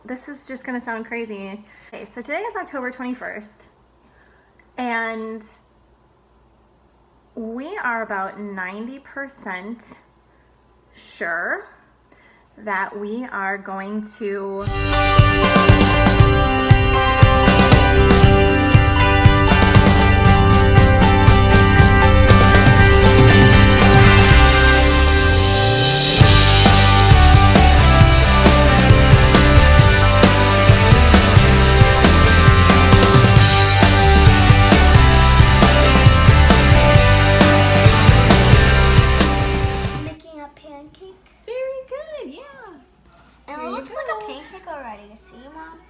this is just gonna sound crazy. Okay, so today is October 21st, and we are about 90% sure that we are going to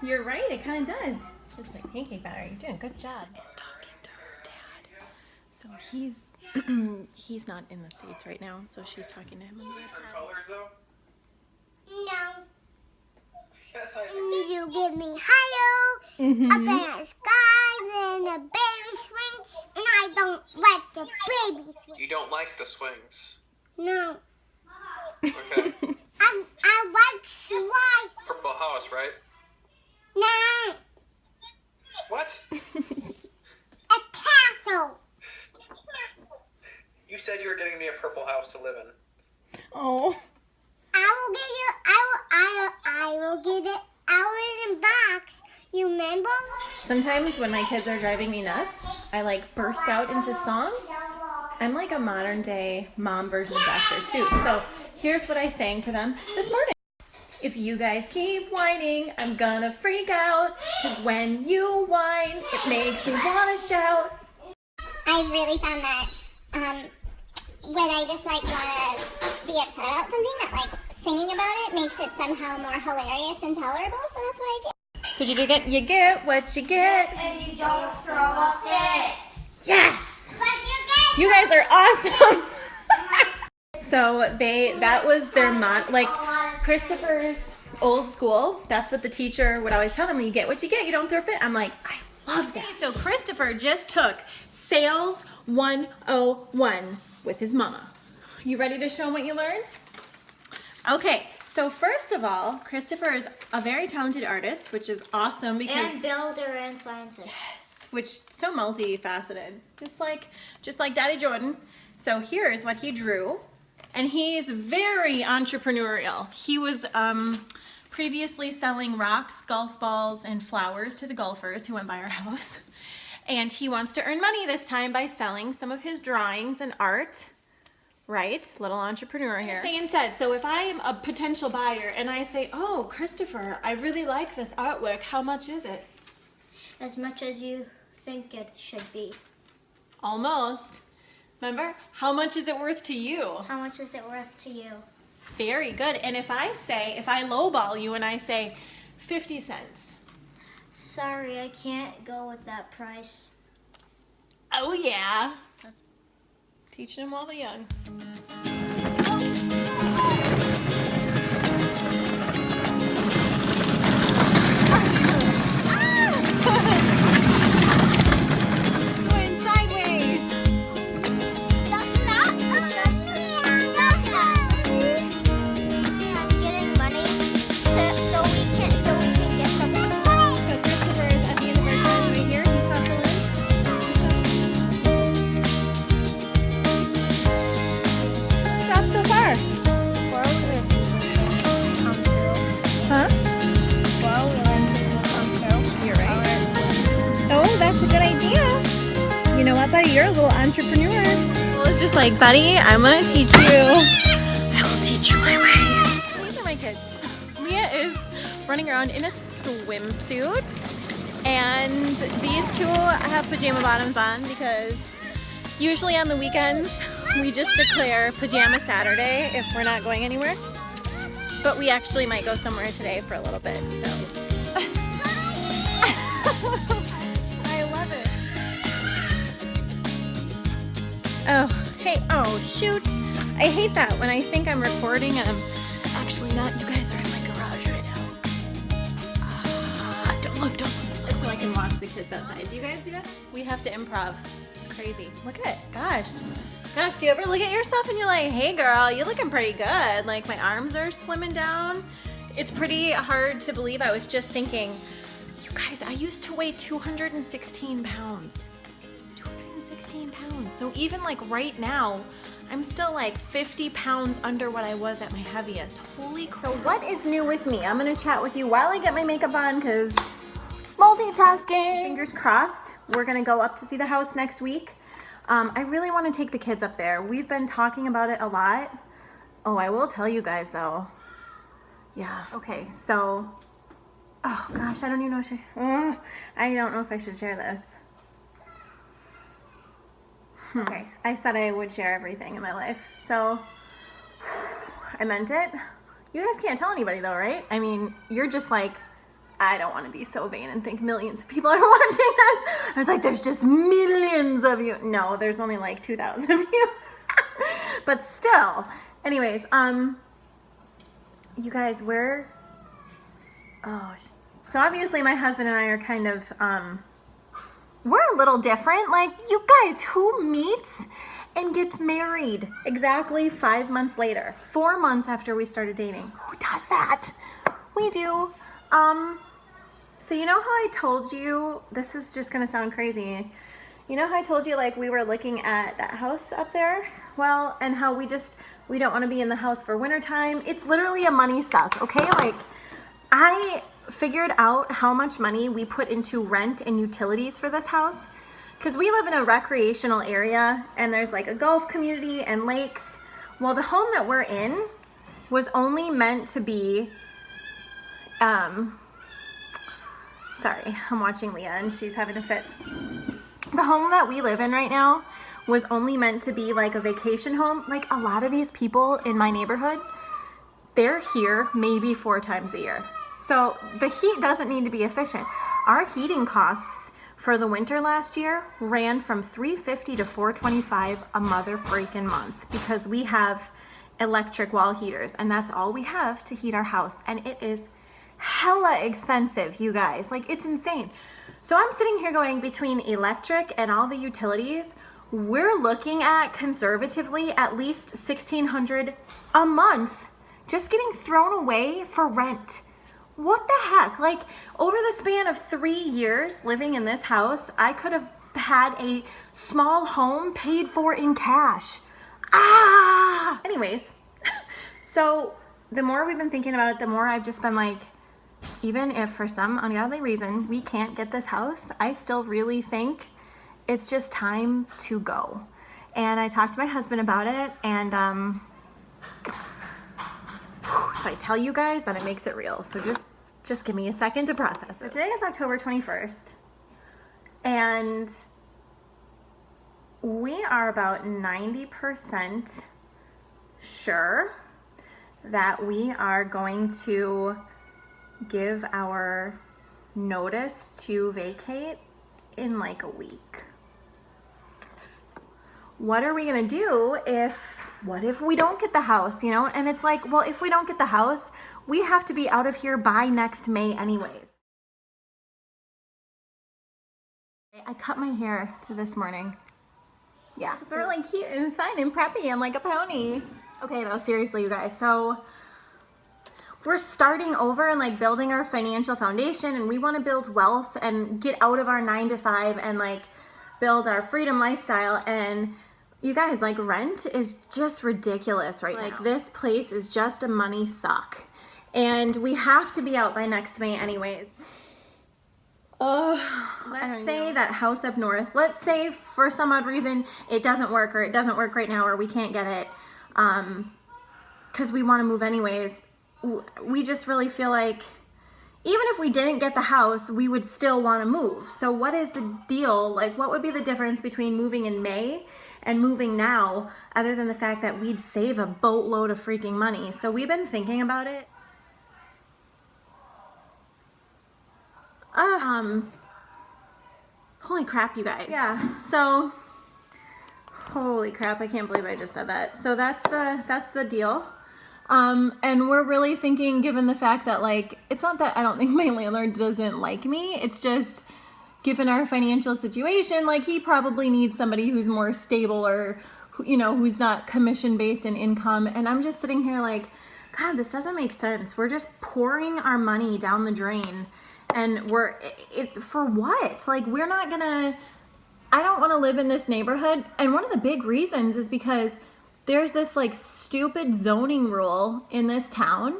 You're right, it kind of does. Looks like pancake batter. You're doing a good job. Is talking to her dad. So he's he's not in the States right now, so she's talking to him on the iPad. Colors though? No. Yes, I do. You give me higher, up in the sky, then a baby swing, and I don't like the baby swing. You don't like the swings. No. Okay. I like slides. Purple house, right? No. What? A castle. You said you were getting me a purple house to live in. Oh. I will get you. I will get it out in the box. You remember? Sometimes when my kids are driving me nuts, I like burst out into song. I'm like a modern day mom version of Dr. Seuss. So here's what I sang to them this morning. If you guys keep whining, I'm gonna freak out. 'Cause when you whine, it makes me wanna shout. I really found that when I just like want to be upset about something, that like singing about it makes it somehow more hilarious and tolerable. So that's what I do. Cause you get what you get. And you don't throw a fit. Yes! But You guys are awesome. So that was their like Christopher's old school. That's what the teacher would always tell them. When you get what you get, you don't throw a fit. I'm like, I love that. So Christopher just took Sales 101 with his mama. You ready to show him what you learned? Okay, so first of all, Christopher is a very talented artist, which is awesome because and builder and scientist. yes, which so multifaceted, just like Daddy Jordan. So here's what he drew, and he's very entrepreneurial. He was previously selling rocks, golf balls, and flowers to the golfers who went by our house. And he wants to earn money this time by selling some of his drawings and art. Right? Little entrepreneur here. Say instead, so if I am a potential buyer and I say, oh, Christopher, I really like this artwork, how much is it? As much as you think it should be. Almost. Remember? How much is it worth to you? How much is it worth to you? Very good. And if I lowball you and I say 50 cents. Sorry, I can't go with that price. Oh yeah. That's teaching them while they're young. Going sideways. I'm getting money so we can get something. So Christopher is at the university right here. He's hustling. Stop so far. Huh? You're right. Oh, that's a good idea. You know what, buddy? You're a little entrepreneur. Well, it's just like, buddy, I'm gonna teach you. I will teach you my ways. These are my kids. Mia is running around in a swimsuit, and these two have pajama bottoms on because usually on the weekends we just declare pajama Saturday if we're not going anywhere. But we actually might go somewhere today for a little bit, so. I love it. Oh, hey, oh shoot. I hate that when I think I'm recording and I'm actually not. You guys are in my garage right now. Don't look. So I can watch the kids outside. Do you guys do that? We have to improv. It's crazy. Look at it. Gosh, do you ever look at yourself and you're like, hey girl, you're looking pretty good. Like my arms are slimming down. It's pretty hard to believe. I was just thinking, you guys, I used to weigh 216 pounds. 216 pounds. So even like right now, I'm still like 50 pounds under what I was at my heaviest. Holy crap. So what is new with me? I'm gonna chat with you while I get my makeup on because multitasking. Fingers crossed. We're gonna go up to see the house next week. I really wanna take the kids up there. We've been talking about it a lot. Oh, I will tell you guys though. Yeah, okay, so, oh gosh, I don't even know if I don't know if I should share this. Okay, I said I would share everything in my life, so I meant it. You guys can't tell anybody though, right? I mean, you're just like, I don't want to be so vain and think millions of people are watching this. I was like, there's just millions of you. No, there's only like 2,000 of you. But still, anyways, you guys, so obviously my husband and I are kind of, we're a little different. Like, you guys, who meets and gets married exactly 5 months later? 4 months after we started dating. Who does that? We do. So you know how I told you, this is just gonna sound crazy. You know how I told you like we were looking at that house up there? Well, and how we don't want to be in the house for wintertime. It's literally a money suck, okay? Like, I figured out how much money we put into rent and utilities for this house because we live in a recreational area and there's like a golf community and lakes. Well, the home that we're in was only meant to be, sorry, I'm watching Leah and she's having a fit. The home that we live in right now was only meant to be like a vacation home. Like a lot of these people in my neighborhood, they're here maybe 4 times a year. So the heat doesn't need to be efficient. Our heating costs for the winter last year ran from $350 to $425 a mother freaking month because we have electric wall heaters and that's all we have to heat our house. And it is hella expensive, you guys. Like, it's insane. So I'm sitting here going, between electric and all the utilities, we're looking at conservatively at least $1,600 a month just getting thrown away for rent. What the heck? Like, over the span of 3 years living in this house, I could have had a small home paid for in cash. Anyways, so the more we've been thinking about it, the more I've just been like, even if for some ungodly reason we can't get this house, I still really think it's just time to go. And I talked to my husband about it, and if I tell you guys, then it makes it real. So just give me a second to process it. So today is October 21st, and we are about 90% sure that we are going to give our notice to vacate in like a week. What are we gonna do what if we don't get the house, you know? And it's like, well, if we don't get the house, we have to be out of here by next May anyways. I cut my hair to this morning. Yeah, it's really cute and fun and preppy and like a pony. Okay though, seriously you guys, so we're starting over and like building our financial foundation, and we want to build wealth and get out of our 9-to-5 and like build our freedom lifestyle. And you guys, like, rent is just ridiculous right now. Like, this place is just a money suck, and we have to be out by next May anyways. Let's say that house up north, let's say for some odd reason it doesn't work, or it doesn't work right now, or we can't get it because we want to move anyways. We just really feel like even if we didn't get the house, we would still want to move. So what is the deal? Like, what would be the difference between moving in May and moving now, other than the fact that we'd save a boatload of freaking money? So we've been thinking about it. Holy crap, you guys. Yeah, so holy crap, I can't believe I just said that. So that's the deal. And we're really thinking, given the fact that, like, it's not that I don't think my landlord doesn't like me, it's just given our financial situation, like, he probably needs somebody who's more stable, or, you know, who's not commission based in income. And I'm just sitting here like, God, this doesn't make sense. We're just pouring our money down the drain, and it's for what? Like, we're not gonna, I don't want to live in this neighborhood. And one of the big reasons is because there's this like stupid zoning rule in this town.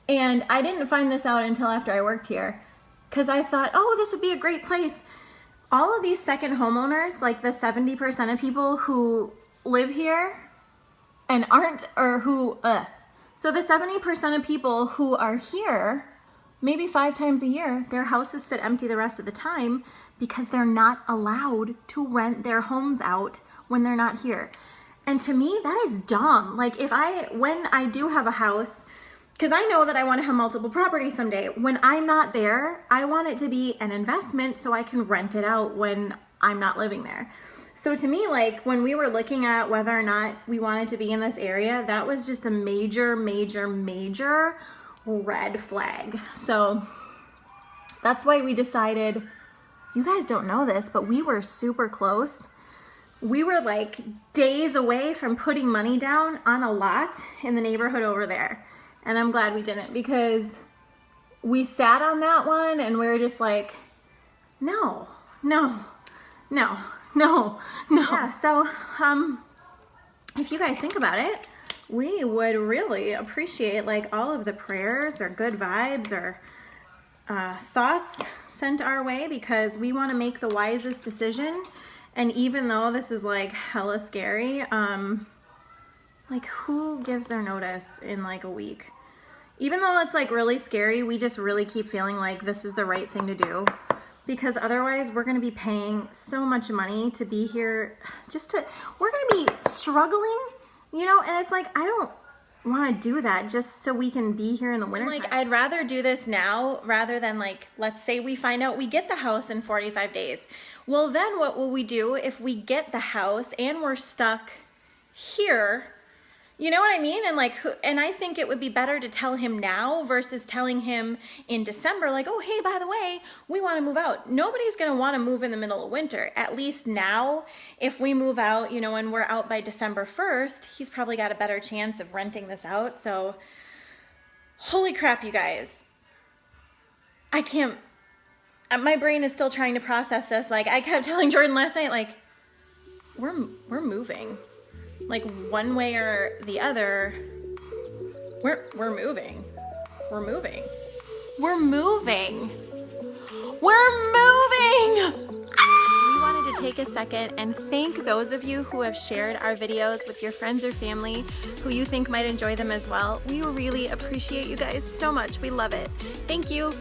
And I didn't find this out until after I worked here, because I thought, oh, this would be a great place. All of these second homeowners, like the 70% of people who live here and aren't, or who, so the 70% of people who are here, maybe 5 times a year, their houses sit empty the rest of the time because they're not allowed to rent their homes out when they're not here. And to me, that is dumb. Like, when I do have a house, because I know that I want to have multiple properties someday, when I'm not there, I want it to be an investment so I can rent it out when I'm not living there. So to me, like, when we were looking at whether or not we wanted to be in this area, that was just a major, major, major red flag. So that's why we decided, you guys don't know this, but we were super close. We were like days away from putting money down on a lot in the neighborhood over there. And I'm glad we didn't, because we sat on that one and we were just like, no. Yeah, so if you guys think about it, we would really appreciate like all of the prayers or good vibes or thoughts sent our way, because we want to make the wisest decision. And even though this is like hella scary, like, who gives their notice in like a week? Even though it's like really scary, we just really keep feeling like this is the right thing to do, because otherwise we're going to be paying so much money to be here, we're going to be struggling, you know, and it's like, I don't want to do that just so we can be here in the winter. Like, I'd rather do this now rather than like, let's say we find out we get the house in 45 days. Well, then what will we do if we get the house and we're stuck here? You know what I mean? And like, and I think it would be better to tell him now versus telling him in December, like, oh, hey, by the way, we want to move out. Nobody's going to want to move in the middle of winter. At least now, if we move out, you know, and we're out by December 1st, he's probably got a better chance of renting this out. So, holy crap, you guys. I can't, my brain is still trying to process this. Like, I kept telling Jordan last night, like, we're moving. Like, one way or the other, we're moving. We're moving. We're moving. We're moving! We wanted to take a second and thank those of you who have shared our videos with your friends or family who you think might enjoy them as well. We really appreciate you guys so much. We love it. Thank you.